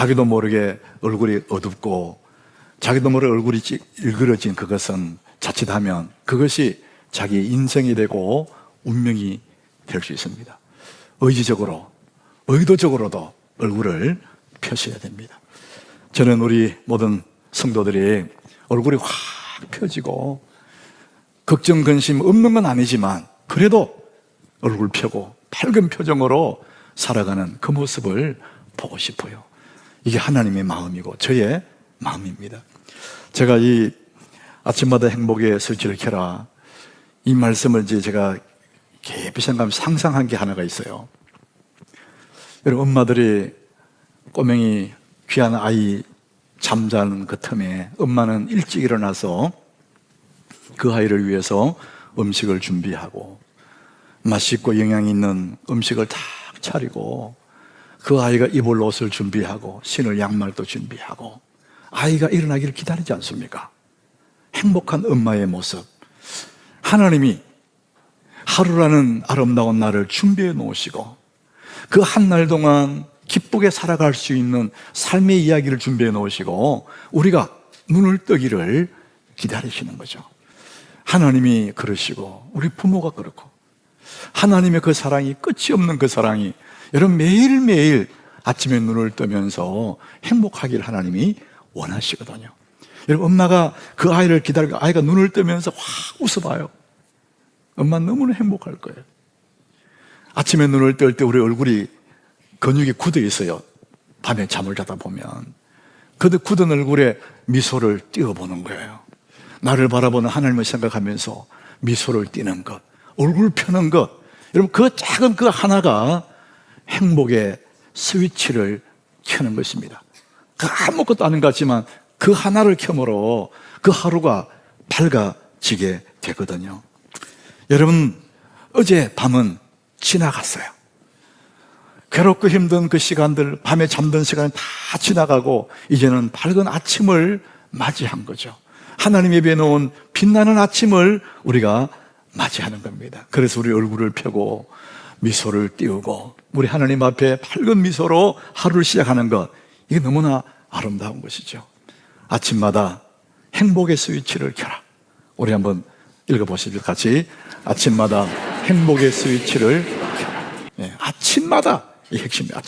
자기도 모르게 얼굴이 어둡고 자기도 모르게 얼굴이 일그러진 그것은 자칫하면 그것이 자기 인생이 되고 운명이 될 수 있습니다. 의지적으로, 의도적으로도 얼굴을 펴셔야 됩니다. 저는 우리 모든 성도들이 얼굴이 확 펴지고 걱정, 근심 없는 건 아니지만 그래도 얼굴 펴고 밝은 표정으로 살아가는 그 모습을 보고 싶어요. 이게 하나님의 마음이고 저의 마음입니다. 제가 이 아침마다 행복의 스위치를 켜라, 이 말씀을 제가 깊이 생각하면서 상상한 게 하나가 있어요. 여러분, 엄마들이 꼬맹이 귀한 아이 잠자는 그 틈에 엄마는 일찍 일어나서 그 아이를 위해서 음식을 준비하고 맛있고 영양 있는 음식을 딱 차리고 그 아이가 입을 옷을 준비하고 신을 양말도 준비하고 아이가 일어나기를 기다리지 않습니까? 행복한 엄마의 모습. 하나님이 하루라는 아름다운 날을 준비해 놓으시고 그 한 날 동안 기쁘게 살아갈 수 있는 삶의 이야기를 준비해 놓으시고 우리가 눈을 뜨기를 기다리시는 거죠. 하나님이 그러시고 우리 부모가 그렇고 하나님의 그 사랑이 끝이 없는 그 사랑이 여러분 매일매일 아침에 눈을 뜨면서 행복하기를 하나님이 원하시거든요. 여러분, 엄마가 그 아이를 기다리고 아이가 눈을 뜨면서 확 웃어봐요. 엄마는 너무나 행복할 거예요. 아침에 눈을 뜰 때 우리 얼굴이 근육이 굳어 있어요. 밤에 잠을 자다 보면 그 굳은 얼굴에 미소를 띄워보는 거예요. 나를 바라보는 하나님을 생각하면서 미소를 띄는 것, 얼굴 펴는 것, 여러분 그 작은 그 하나가 행복의 스위치를 켜는 것입니다. 그 아무것도 아닌 것 같지만 그 하나를 켬으로 그 하루가 밝아지게 되거든요. 여러분, 어제 밤은 지나갔어요. 괴롭고 힘든 그 시간들, 밤에 잠든 시간이 다 지나가고 이제는 밝은 아침을 맞이한 거죠. 하나님이 배놓은 빛나는 아침을 우리가 맞이하는 겁니다. 그래서 우리 얼굴을 펴고 미소를 띄우고 우리 하나님 앞에 밝은 미소로 하루를 시작하는 것, 이게 너무나 아름다운 것이죠. 아침마다 행복의 스위치를 켜라. 우리 한번 읽어보십시오. 같이. 아침마다 행복의 스위치를 켜라. 네, 아침마다, 이 핵심이에요.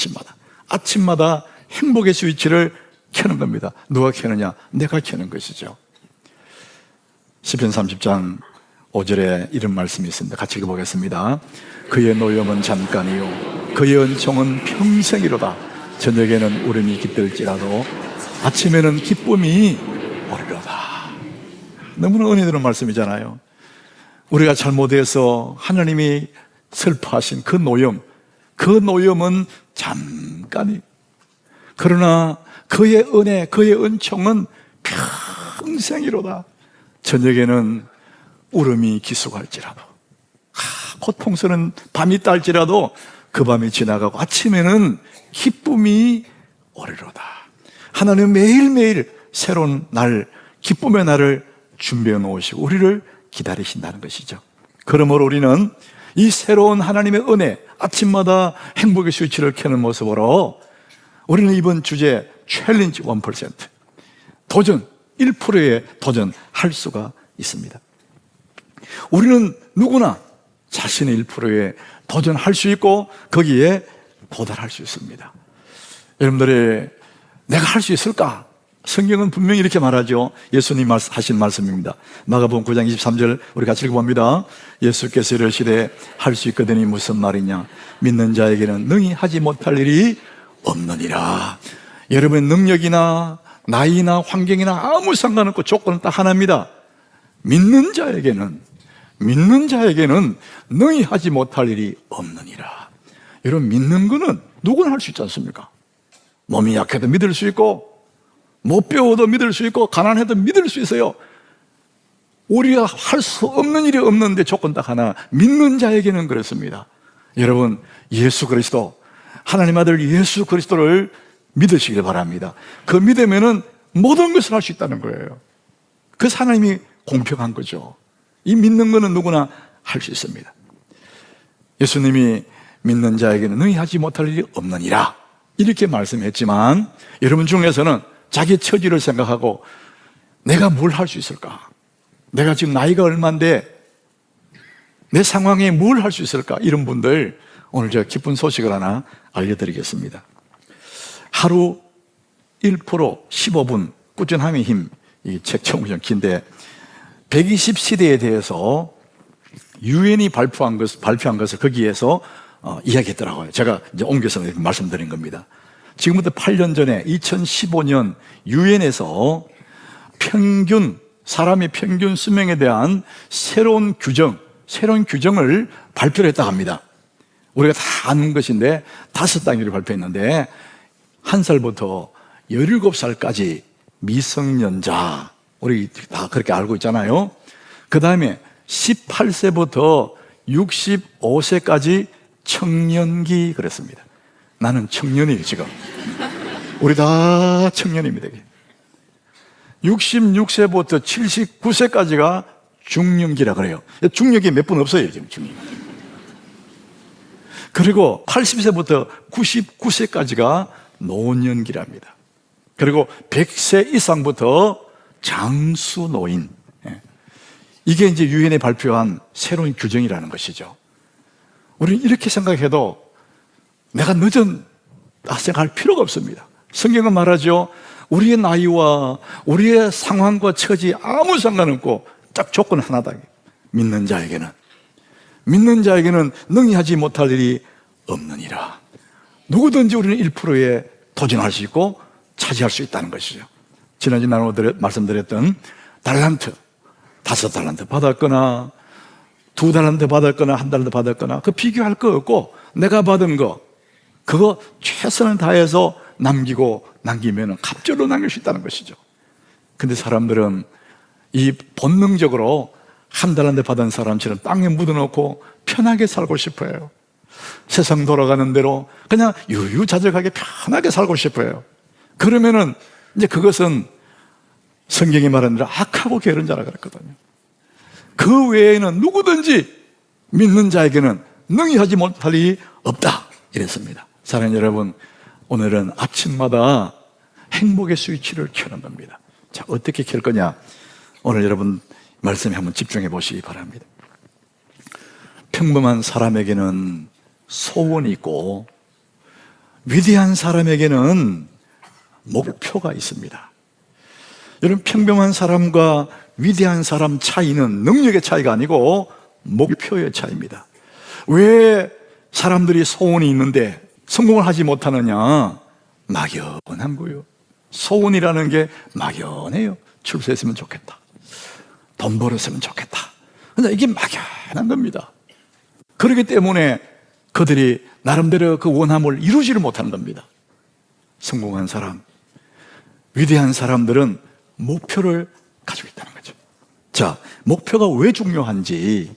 아침마다 행복의 스위치를 켜는 겁니다. 누가 켜느냐? 내가 켜는 것이죠. 시편 30장 5절에 이런 말씀이 있습니다. 같이 읽어보겠습니다. 그의 노염은 잠깐이요 그의 은총은 평생이로다. 저녁에는 울음이 깃들지라도 아침에는 기쁨이 오리로다. 너무나 은혜 되는 말씀이잖아요. 우리가 잘못해서 하나님이 슬퍼하신 그 노염은 잠깐이, 그러나 그의 은혜, 그의 은총은 평생이로다. 저녁에는 울음이 기숙할지라도, 고통스러운 밤이 딸지라도 그 밤이 지나가고 아침에는 기쁨이 오리로다. 하나님은 매일매일 새로운 날, 기쁨의 날을 준비해 놓으시고 우리를 기다리신다는 것이죠. 그러므로 우리는 이 새로운 하나님의 은혜, 아침마다 행복의 스위치를 켜는 모습으로 우리는 이번 주제 챌린지 1%, 도전 1%에 도전할 수가 있습니다. 우리는 누구나 자신의 1%에 도전할 수 있고 거기에 도달할 수 있습니다. 여러분들이 내가 할 수 있을까? 성경은 분명히 이렇게 말하죠. 예수님 하신 말씀입니다. 마가복음 9장 23절 우리 같이 읽어봅니다. 예수께서 이르시되 할 수 있거든이 무슨 말이냐? 믿는 자에게는 능히 하지 못할 일이 없느니라. 여러분의 능력이나 나이나 환경이나 아무 상관없고 조건은 딱 하나입니다. 믿는 자에게는 능히 하지 못할 일이 없느니라. 여러분, 믿는 거는 누구나 할 수 있지 않습니까? 몸이 약해도 믿을 수 있고 못 배워도 믿을 수 있고 가난해도 믿을 수 있어요. 우리가 할 수 없는 일이 없는데 조건 딱 하나, 믿는 자에게는 그렇습니다. 여러분, 예수 그리스도, 하나님 아들 예수 그리스도를 믿으시길 바랍니다. 그 믿으면은 모든 것을 할 수 있다는 거예요. 그래서 하나님이 공평한 거죠. 이 믿는 거는 누구나 할 수 있습니다. 예수님이 믿는 자에게는 능히 하지 못할 일이 없느니라. 이렇게 말씀했지만 여러분 중에서는 자기 처지를 생각하고 내가 뭘 할 수 있을까? 내가 지금 나이가 얼마인데 내 상황에 뭘 할 수 있을까? 이런 분들 오늘 제가 기쁜 소식을 하나 알려드리겠습니다. 하루 1% 15분 꾸준함의 힘, 이 책 제목이 좀 긴데 120시대에 대해서 유엔이 발표한 것을 거기에서 이야기했더라고요. 제가 이제 옮겨서 말씀드린 겁니다. 지금부터 8년 전에 2015년 유엔에서 사람의 평균 수명에 대한 새로운 규정을 발표를 했다고 합니다. 우리가 다 아는 것인데 5단계를 발표했는데 1살부터 17살까지 미성년자, 우리 다 그렇게 알고 있잖아요. 그 다음에 18세부터 65세까지 청년기 그랬습니다. 나는 청년이에요 지금. 우리 다 청년입니다. 66세부터 79세까지가 중년기라 그래요. 중년기 몇 분 없어요 지금 중년. 그리고 80세부터 99세까지가 노년기랍니다. 그리고 100세 이상부터 장수노인. 이게 이제 유엔에 발표한 새로운 규정이라는 것이죠. 우리는 이렇게 생각해도 내가 늦었다 생각할 필요가 없습니다. 성경은 말하죠. 우리의 나이와 우리의 상황과 처지 아무 상관없고 딱 조건 하나다. 믿는 자에게는 능히 하지 못할 일이 없느니라. 누구든지 우리는 1%에 도전할 수 있고 차지할 수 있다는 것이죠. 지난주에 말씀드렸던 달란트, 5달란트 받았거나 2달란트 받았거나 1달란트 받았거나 그 비교할 거 없고 내가 받은 거 그거 최선을 다해서 남기면 갑절로 남길 수 있다는 것이죠. 근데 사람들은 이 본능적으로 1달란트 받은 사람처럼 땅에 묻어놓고 편하게 살고 싶어요. 세상 돌아가는 대로 그냥 유유자적하게 편하게 살고 싶어요. 그러면은 이제 그것은 성경이 말하는 대로 악하고 게으른 자라 그랬거든요. 그 외에는 누구든지 믿는 자에게는 능히 하지 못할 일이 없다 이랬습니다. 사랑하는 여러분, 오늘은 아침마다 행복의 스위치를 켜는 겁니다. 자, 어떻게 켤 거냐? 오늘 여러분 말씀에 한번 집중해 보시기 바랍니다. 평범한 사람에게는 소원이 있고 위대한 사람에게는 목표가 있습니다. 여러분, 평범한 사람과 위대한 사람 차이는 능력의 차이가 아니고 목표의 차이입니다. 왜 사람들이 소원이 있는데 성공을 하지 못하느냐? 막연한 거예요. 소원이라는 게 막연해요. 출세했으면 좋겠다, 돈 벌었으면 좋겠다. 근데 이게 막연한 겁니다. 그렇기 때문에 그들이 나름대로 그 원함을 이루지를 못하는 겁니다. 성공한 사람, 위대한 사람들은 목표를 가지고 있다는 거죠. 자, 목표가 왜 중요한지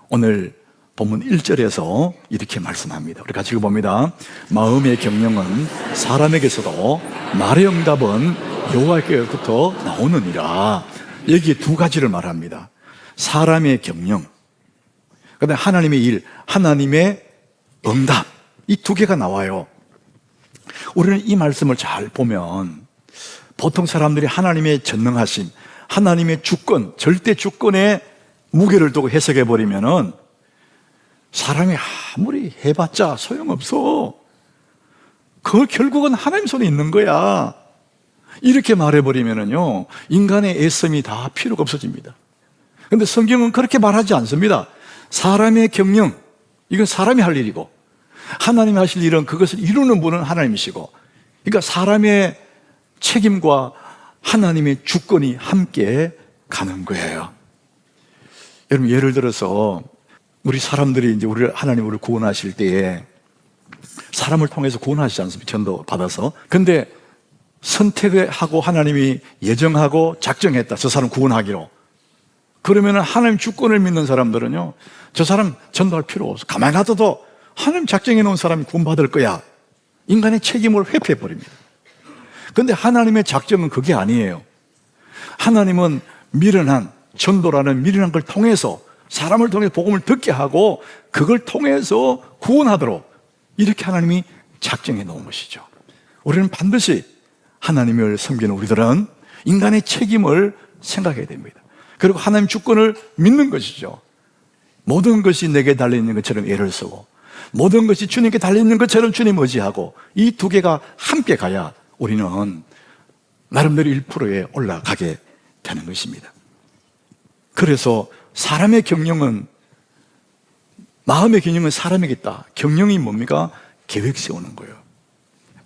오늘 본문 1절에서 이렇게 말씀합니다. 우리 같이 읽어봅니다. 마음의 경영은 사람에게서도 말의 응답은 여호와께로부터 나오느니라. 여기에 두 가지를 말합니다. 사람의 경영, 그다음에 하나님의 일, 하나님의 응답, 이 두 개가 나와요. 우리는 이 말씀을 잘 보면 보통 사람들이 하나님의 전능하심, 하나님의 주권, 절대 주권에 무게를 두고 해석해 버리면은 사람이 아무리 해봤자 소용없어. 그 결국은 하나님 손에 있는 거야. 이렇게 말해버리면은요, 인간의 애씀이 다 필요가 없어집니다. 근데 성경은 그렇게 말하지 않습니다. 사람의 경영, 이건 사람이 할 일이고, 하나님이 하실 일은 그것을 이루는 분은 하나님이시고, 그러니까 사람의 책임과 하나님의 주권이 함께 가는 거예요. 여러분, 예를 들어서 우리 사람들이 이제 하나님 우리를 구원하실 때에 사람을 통해서 구원하시지 않습니까? 전도 받아서. 근데 선택하고 하나님이 예정하고 작정했다. 저 사람 구원하기로. 그러면 하나님 주권을 믿는 사람들은요, 저 사람 전도할 필요 없어. 가만히 놔둬도 하나님 작정해 놓은 사람이 구원받을 거야. 인간의 책임을 회피해 버립니다. 근데 하나님의 작정은 그게 아니에요. 하나님은 미련한, 전도라는 미련한 걸 통해서 사람을 통해서 복음을 듣게 하고 그걸 통해서 구원하도록 이렇게 하나님이 작정해 놓은 것이죠. 우리는 반드시 하나님을 섬기는 우리들은 인간의 책임을 생각해야 됩니다. 그리고 하나님 주권을 믿는 것이죠. 모든 것이 내게 달려있는 것처럼 애를 쓰고, 모든 것이 주님께 달려있는 것처럼 주님 의지하고, 이 두 개가 함께 가야 우리는 나름대로 1%에 올라가게 되는 것입니다. 그래서 사람의 경영은, 마음의 경영은 사람에게 있다. 경영이 뭡니까? 계획 세우는 거예요.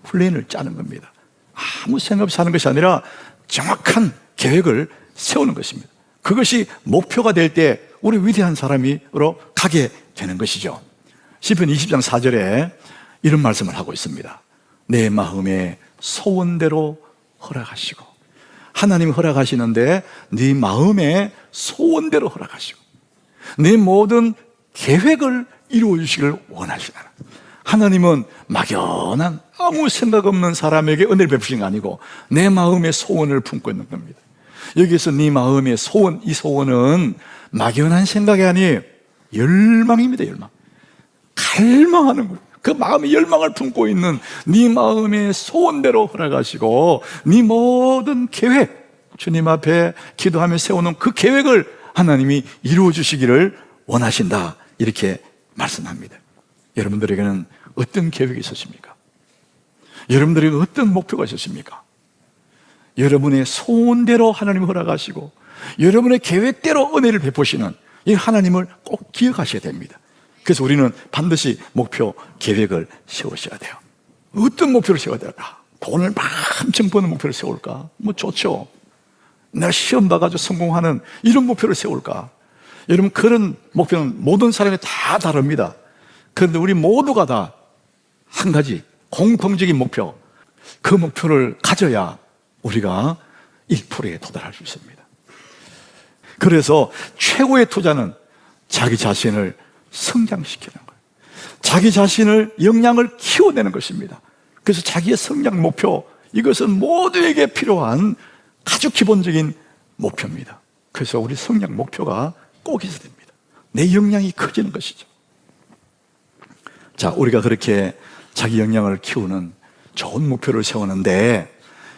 플랜을 짜는 겁니다. 아무 생각 없이 하는 것이 아니라 정확한 계획을 세우는 것입니다. 그것이 목표가 될 때 우리 위대한 사람으로 가게 되는 것이죠. 시편 20장 4절에 이런 말씀을 하고 있습니다. 내 마음의 소원대로 허락하시고, 하나님이 허락하시는데 네 마음의 소원대로 허락하시고 네 모든 계획을 이루어 주시기를 원하시나. 하나님은 막연한 아무 생각 없는 사람에게 은혜를 베푸신 게 아니고 내 마음의 소원을 품고 있는 겁니다. 여기서 네 마음의 소원, 이 소원은 막연한 생각이 아니에요. 열망입니다. 열망. 갈망하는 거예요. 그 마음의 열망을 품고 있는 네 마음의 소원대로 허락하시고 네 모든 계획, 주님 앞에 기도하며 세우는 그 계획을 하나님이 이루어 주시기를 원하신다, 이렇게 말씀합니다. 여러분들에게는 어떤 계획이 있으십니까? 여러분들에게 어떤 목표가 있으십니까? 여러분의 소원대로 하나님이 허락하시고 여러분의 계획대로 은혜를 베푸시는 이 하나님을 꼭 기억하셔야 됩니다. 그래서 우리는 반드시 목표, 계획을 세우셔야 돼요. 어떤 목표를 세워야 될까? 돈을 많이 버는 목표를 세울까? 뭐 좋죠. 내가 시험 봐가지고 성공하는 이런 목표를 세울까? 여러분, 그런 목표는 모든 사람이 다 다릅니다. 그런데 우리 모두가 다 한 가지 공통적인 목표, 그 목표를 가져야 우리가 1%에 도달할 수 있습니다. 그래서 최고의 투자는 자기 자신을 성장시키는 거예요. 자기 자신을 역량을 키워내는 것입니다. 그래서 자기의 성장 목표, 이것은 모두에게 필요한 아주 기본적인 목표입니다. 그래서 우리 성장 목표가 꼭 있어야 됩니다. 내 역량이 커지는 것이죠. 자, 우리가 그렇게 자기 역량을 키우는 좋은 목표를 세우는데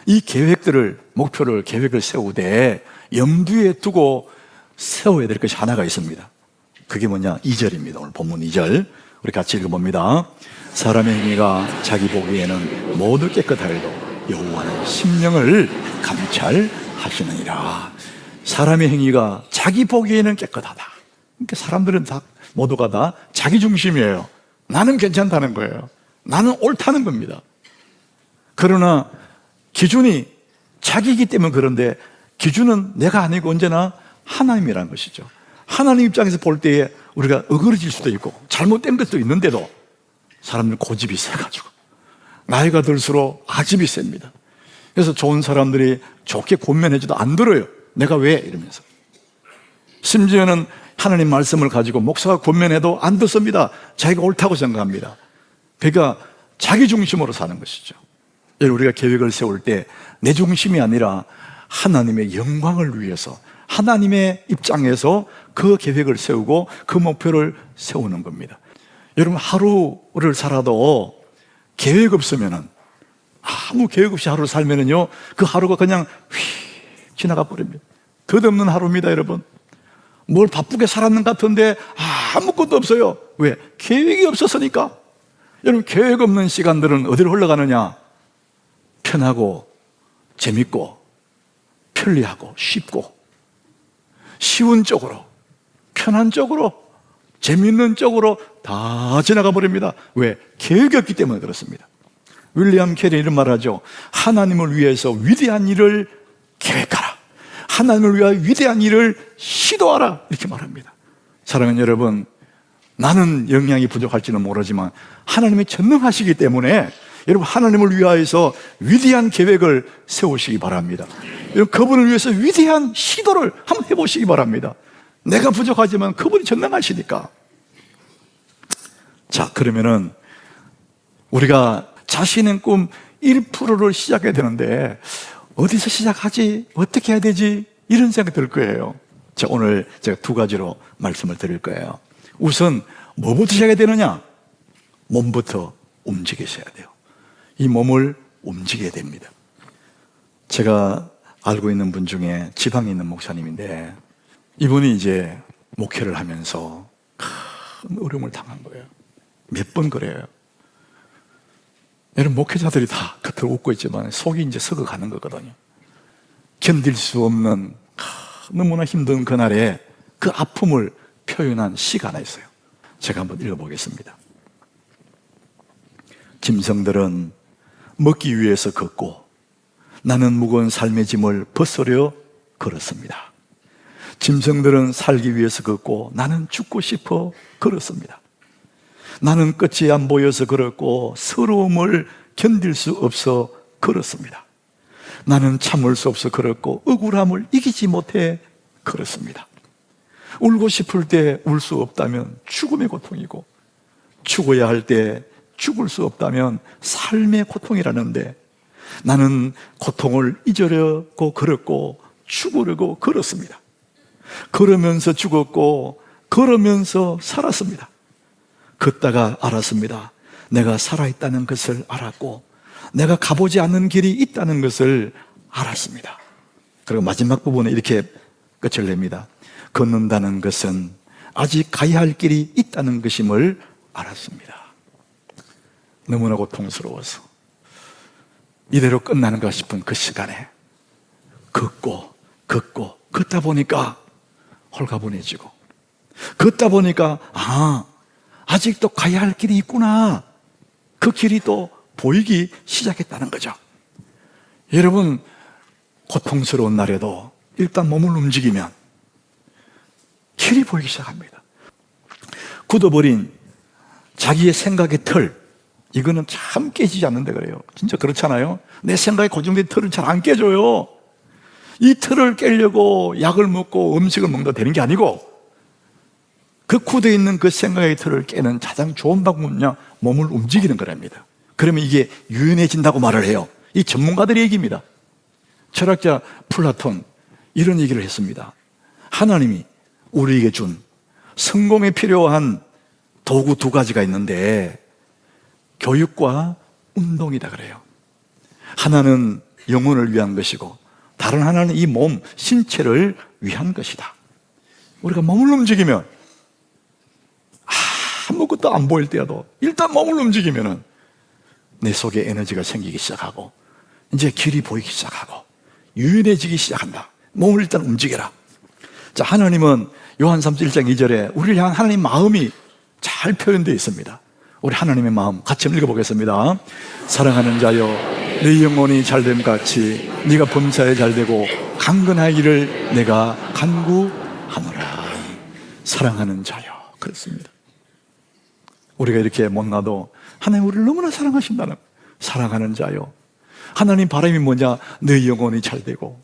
이 계획들을, 목표를, 계획을 세우되 염두에 두고 세워야 될 것이 하나가 있습니다. 그게 뭐냐? 2절입니다. 오늘 본문 2절 우리 같이 읽어봅니다. 사람의 행위가 자기 보기에는 모두 깨끗하여도 여호와는 심령을 감찰하시느니라. 사람의 행위가 자기 보기에는 깨끗하다. 그러니까 사람들은 다, 모두가 다 자기 중심이에요. 나는 괜찮다는 거예요. 나는 옳다는 겁니다. 그러나 기준이 자기이기 때문에 그런데 기준은 내가 아니고 언제나 하나님이라는 것이죠. 하나님 입장에서 볼 때에 우리가 어그러질 수도 있고 잘못된 것도 있는데도 사람들 고집이 세가지고 나이가 들수록 아집이 셉니다. 그래서 좋은 사람들이 좋게 권면해줘도 안 들어요. 내가 왜? 이러면서. 심지어는 하나님 말씀을 가지고 목사가 권면해도 안 듣습니다. 자기가 옳다고 생각합니다. 그러니까 자기 중심으로 사는 것이죠. 우리가 계획을 세울 때 내 중심이 아니라 하나님의 영광을 위해서 하나님의 입장에서 그 계획을 세우고 그 목표를 세우는 겁니다. 여러분, 하루를 살아도 계획 없으면은, 아무 계획 없이 하루를 살면은요, 그 하루가 그냥 휙 지나가 버립니다. 덧없는 하루입니다, 여러분. 뭘 바쁘게 살았는 것 같은데 아무것도 없어요. 왜? 계획이 없었으니까. 여러분, 계획 없는 시간들은 어디로 흘러가느냐? 편하고 재밌고 편리하고 쉽고 쉬운 쪽으로, 편한 쪽으로, 재밌는 쪽으로 다 지나가 버립니다. 왜? 계획이 없기 때문에 그렇습니다. 윌리엄 캐리 이런 말을 하죠. 하나님을 위해서 위대한 일을 계획하라. 하나님을 위하여 위대한 일을 시도하라. 이렇게 말합니다. 사랑하는 여러분, 나는 역량이 부족할지는 모르지만 하나님이 전능하시기 때문에 여러분, 하나님을 위하여서 위대한 계획을 세우시기 바랍니다. 여러분, 그분을 위해서 위대한 시도를 한번 해보시기 바랍니다. 내가 부족하지만 그분이 전능하시니까. 자, 그러면은 우리가 자신의 꿈 1%를 시작해야 되는데 어디서 시작하지? 어떻게 해야 되지? 이런 생각이 들 거예요. 자, 오늘 제가 두 가지로 말씀을 드릴 거예요. 우선 뭐부터 시작해야 되느냐? 몸부터 움직이셔야 돼요. 이 몸을 움직여야 됩니다. 제가 알고 있는 분 중에 지방에 있는 목사님인데, 이분이 이제 목회를 하면서 큰 어려움을 당한 거예요. 몇 번 그래요. 여러분, 목회자들이 다 겉으로 웃고 있지만 속이 이제 썩어가는 거거든요. 견딜 수 없는 너무나 힘든 그날에 그 아픔을 표현한 시가 하나 있어요. 제가 한번 읽어보겠습니다. 짐승들은 먹기 위해서 걷고 나는 무거운 삶의 짐을 벗으려 걸었습니다. 짐승들은 살기 위해서 걷고 나는 죽고 싶어 걸었습니다. 나는 끝이 안 보여서 걸었고 서러움을 견딜 수 없어 걸었습니다. 나는 참을 수 없어 걸었고 억울함을 이기지 못해 걸었습니다. 울고 싶을 때 울 수 없다면 죽음의 고통이고, 죽어야 할 때 죽을 수 없다면 삶의 고통이라는데, 나는 고통을 잊으려고 걸었고 죽으려고 걸었습니다. 걸으면서 죽었고 걸으면서 살았습니다. 걷다가 알았습니다. 내가 살아있다는 것을 알았고 내가 가보지 않는 길이 있다는 것을 알았습니다. 그리고 마지막 부분에 이렇게 끝을 냅니다. 걷는다는 것은 아직 가야 할 길이 있다는 것임을 알았습니다. 너무나 고통스러워서 이대로 끝나는가 싶은 그 시간에 걷다 보니까 홀가분해지고, 걷다 보니까 아직도 가야 할 길이 있구나, 그 길이 또 보이기 시작했다는 거죠. 여러분, 고통스러운 날에도 일단 몸을 움직이면 길이 보이기 시작합니다. 굳어버린 자기의 생각의 틀, 이거는 참 깨지지 않는데 그래요. 진짜 그렇잖아요. 내 생각에 고정된 틀을 잘 안 깨져요. 이 틀을 깨려고 약을 먹고 음식을 먹는다 되는 게 아니고, 그 굳어 있는 그 생각의 틀을 깨는 가장 좋은 방법은요, 몸을 움직이는 거랍니다. 그러면 이게 유연해진다고 말을 해요. 이 전문가들의 얘기입니다. 철학자 플라톤 이런 얘기를 했습니다. 하나님이 우리에게 준 성공에 필요한 도구 두 가지가 있는데 교육과 운동이다 그래요. 하나는 영혼을 위한 것이고 다른 하나는 이 몸, 신체를 위한 것이다. 우리가 몸을 움직이면 아무것도 안 보일 때라도 일단 몸을 움직이면 내 속에 에너지가 생기기 시작하고 이제 길이 보이기 시작하고 유연해지기 시작한다. 몸을 일단 움직여라. 자, 하나님은 요한 3서 1장 2절에 우리를 향한 하나님 마음이 잘 표현되어 있습니다. 우리 하나님의 마음 같이 읽어보겠습니다. 사랑하는 자여, 내 영혼이 잘됨 같이 네가 범사에 잘되고 강건하기를 내가 간구하노라. 사랑하는 자여, 그렇습니다. 우리가 이렇게 못나도 하나님 우리를 너무나 사랑하신다는, 사랑하는 자여, 하나님 바람이 뭐냐? 내 영혼이 잘되고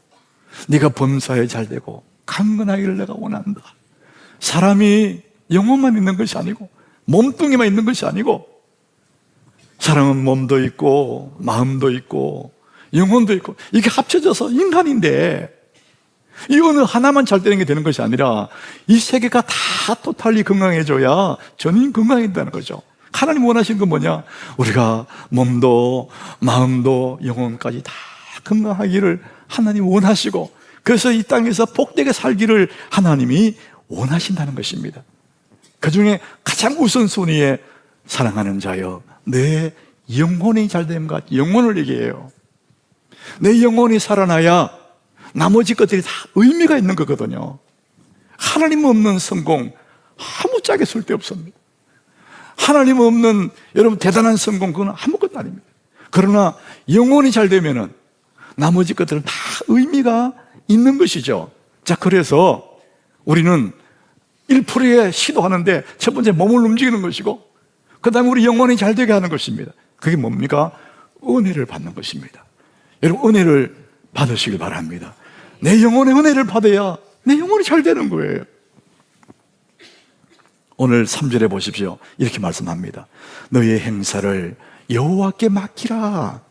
네가 범사에 잘되고 강건하기를 내가 원한다. 사람이 영혼만 있는 것이 아니고 몸뚱이만 있는 것이 아니고, 사람은 몸도 있고 마음도 있고 영혼도 있고 이게 합쳐져서 인간인데, 이 어느 하나만 잘 되는 게 되는 것이 아니라 이 세 개가 다 토탈리 건강해져야 전인 건강해진다는 거죠. 하나님 원하시는 건 뭐냐? 우리가 몸도 마음도 영혼까지 다 건강하기를 하나님 원하시고, 그래서 이 땅에서 복되게 살기를 하나님이 원하신다는 것입니다. 그 중에 가장 우선순위에 사랑하는 자여, 내 영혼이 잘됨 같이, 영혼을 얘기해요. 내 영혼이 살아나야 나머지 것들이 다 의미가 있는 거거든요. 하나님 없는 성공 아무짝에 쓸데없습니다. 하나님 없는 여러분 대단한 성공, 그건 아무것도 아닙니다. 그러나 영혼이 잘 되면은 나머지 것들은 다 의미가 있는 것이죠. 자, 그래서 우리는 1%에 시도하는데 첫 번째 몸을 움직이는 것이고, 그 다음에 우리 영혼이 잘 되게 하는 것입니다. 그게 뭡니까? 은혜를 받는 것입니다. 여러분, 은혜를 받으시길 바랍니다. 내 영혼의 은혜를 받아야 내 영혼이 잘 되는 거예요. 오늘 3절에 보십시오. 이렇게 말씀합니다. 너의 행사를 여호와께 맡기라.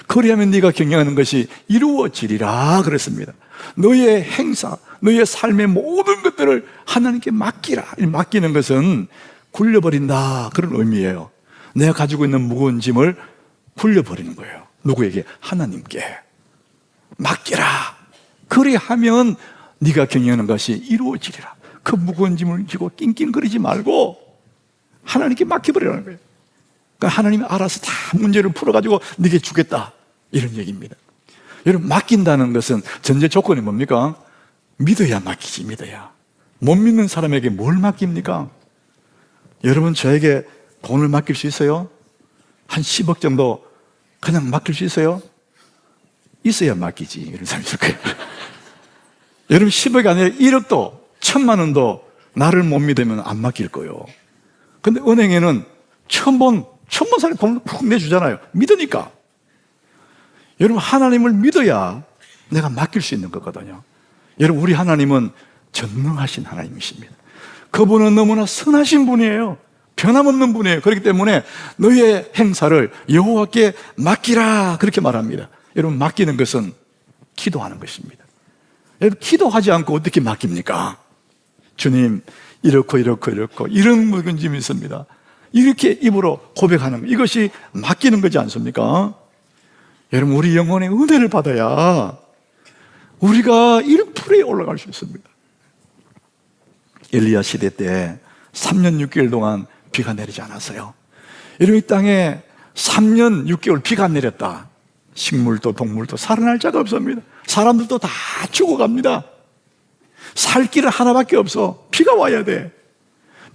그리하면 네가 경영하는 것이 이루어지리라 그랬습니다. 너의 행사, 너의 삶의 모든 것들을 하나님께 맡기라. 맡기는 것은 굴려버린다, 그런 의미예요. 내가 가지고 있는 무거운 짐을 굴려버리는 거예요. 누구에게? 하나님께 맡기라. 그리하면 네가 경영하는 것이 이루어지리라. 그 무거운 짐을 지고 낑낑거리지 말고 하나님께 맡겨버리라는 거예요. 그러니까 하나님이 알아서 다 문제를 풀어가지고 네게 주겠다, 이런 얘기입니다. 여러분, 맡긴다는 것은 전제 조건이 뭡니까? 믿어야 맡기지. 믿어야. 못 믿는 사람에게 뭘 맡깁니까? 여러분, 저에게 돈을 맡길 수 있어요? 한 10억 정도 그냥 맡길 수 있어요? 있어야 맡기지. 이런 사람이 있을 거예요. 여러분, 10억이 아니라 1억도 1,000만 원도 나를 못 믿으면 안 맡길 거예요. 근데 은행에는 처음 본 사람이 돈을 푹 내주잖아요. 믿으니까. 여러분, 하나님을 믿어야 내가 맡길 수 있는 거거든요. 여러분, 우리 하나님은 전능하신 하나님이십니다. 그분은 너무나 선하신 분이에요. 변함없는 분이에요. 그렇기 때문에 너의 행사를 여호와께 맡기라, 그렇게 말합니다. 여러분, 맡기는 것은 기도하는 것입니다. 여러분, 기도하지 않고 어떻게 맡깁니까? 주님, 이렇고 이런 묵은 짐이 있습니다. 이렇게 입으로 고백하는 것, 이것이 맡기는 거지 않습니까? 여러분, 우리 영혼의 은혜를 받아야 우리가 1%에 올라갈 수 있습니다. 엘리야 시대 때 3년 6개월 동안 비가 내리지 않았어요. 여러분, 이 땅에 3년 6개월 비가 안 내렸다. 식물도 동물도 살아날 자가 없습니다. 사람들도 다 죽어갑니다. 살 길은 하나밖에 없어. 비가 와야 돼.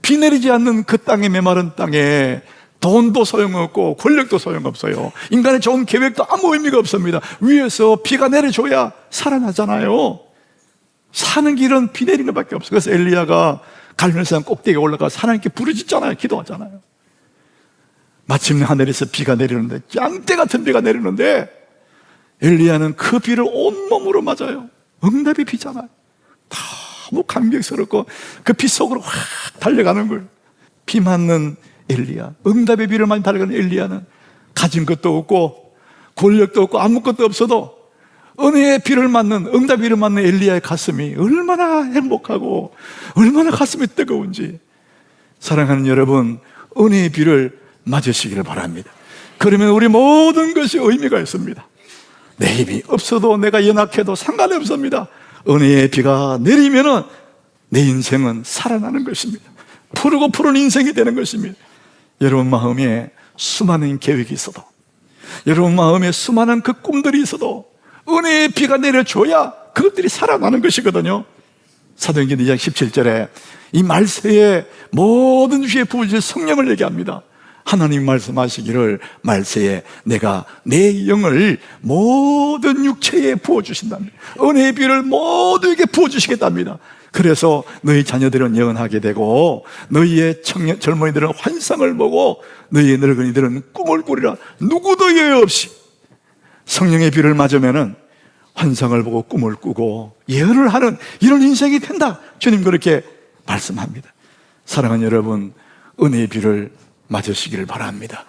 비 내리지 않는 그 땅에, 메마른 땅에 돈도 소용없고 권력도 소용없어요. 인간의 좋은 계획도 아무 의미가 없습니다. 위에서 비가 내려줘야 살아나잖아요. 사는 길은 비 내리는 것밖에 없어요. 그래서 엘리야가 갈멜산 꼭대기에 올라가서 하나님께 부르짖잖아요. 기도하잖아요. 마침내 하늘에서 비가 내리는데, 짱대 같은 비가 내리는데 엘리야는 그 비를 온몸으로 맞아요. 응답의 비잖아요. 너무 감격스럽고 그 비 속으로 확 달려가는 거예요. 비 맞는 엘리야, 응답의 비를 많이 달려가는 엘리야는 가진 것도 없고 권력도 없고 아무것도 없어도 은혜의 비를 맞는, 응답의 비를 맞는 엘리야의 가슴이 얼마나 행복하고 얼마나 가슴이 뜨거운지. 사랑하는 여러분, 은혜의 비를 맞으시기를 바랍니다. 그러면 우리 모든 것이 의미가 있습니다. 내 힘이 없어도, 내가 연약해도 상관이 없습니다. 은혜의 비가 내리면은 내 인생은 살아나는 것입니다. 푸르고 푸른 인생이 되는 것입니다. 여러분 마음에 수많은 계획이 있어도, 여러분 마음에 수많은 그 꿈들이 있어도 은혜의 비가 내려줘야 그것들이 살아나는 것이거든요. 사도행전 2장 17절에 이 말세에 모든 주에 부어질 성령을 얘기합니다. 하나님 말씀하시기를 말세에 내가 내 영을 모든 육체에 부어주신답니다. 은혜의 비를 모두에게 부어주시겠답니다. 그래서 너희 자녀들은 예언하게 되고 너희의 젊은이들은 환상을 보고 너희의 늙은이들은 꿈을 꾸리라. 누구도 예외 없이 성령의 비를 맞으면은 환상을 보고 꿈을 꾸고 예언을 하는 이런 인생이 된다. 주님 그렇게 말씀합니다. 사랑하는 여러분, 은혜의 비를 맞으시기를 바랍니다.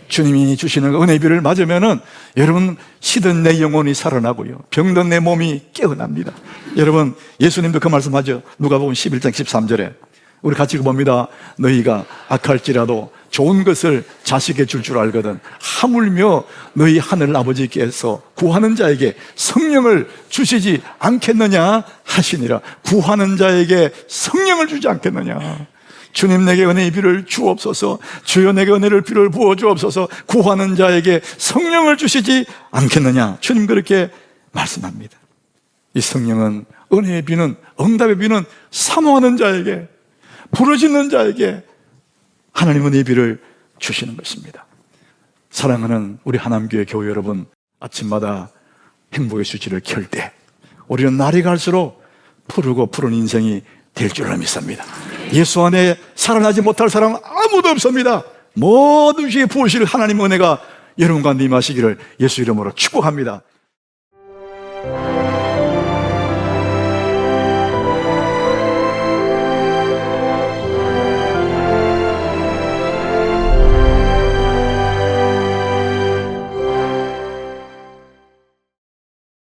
주님이 주시는 은혜의 비를 맞으면은 여러분 시든 내 영혼이 살아나고요, 병든 내 몸이 깨어납니다. 여러분 예수님도 그 말씀하죠. 누가복음 11장 13절에 우리 같이 봅니다. 너희가 악할지라도 좋은 것을 자식에게 줄 줄 알거든 하물며 너희 하늘 아버지께서 구하는 자에게 성령을 주시지 않겠느냐 하시니라. 구하는 자에게 성령을 주지 않겠느냐. 주님 내게 은혜의 비를 주옵소서. 주여 내게 은혜를 비를 부어 주옵소서. 구하는 자에게 성령을 주시지 않겠느냐. 주님 그렇게 말씀합니다. 이 성령은, 은혜의 비는, 응답의 비는 사모하는 자에게, 부르짖는 자에게 하나님 은혜의 비를 주시는 것입니다. 사랑하는 우리 하남교회 교회 여러분, 아침마다 행복의 수지를 켤 때 우리는 날이 갈수록 푸르고 푸른 인생이 될 줄로 믿습니다. 예수 안에 살아나지 못할 사람은 아무도 없습니다. 모든 주의 부으실 하나님 은혜가 여러분과 임하시기를 예수 이름으로 축복합니다.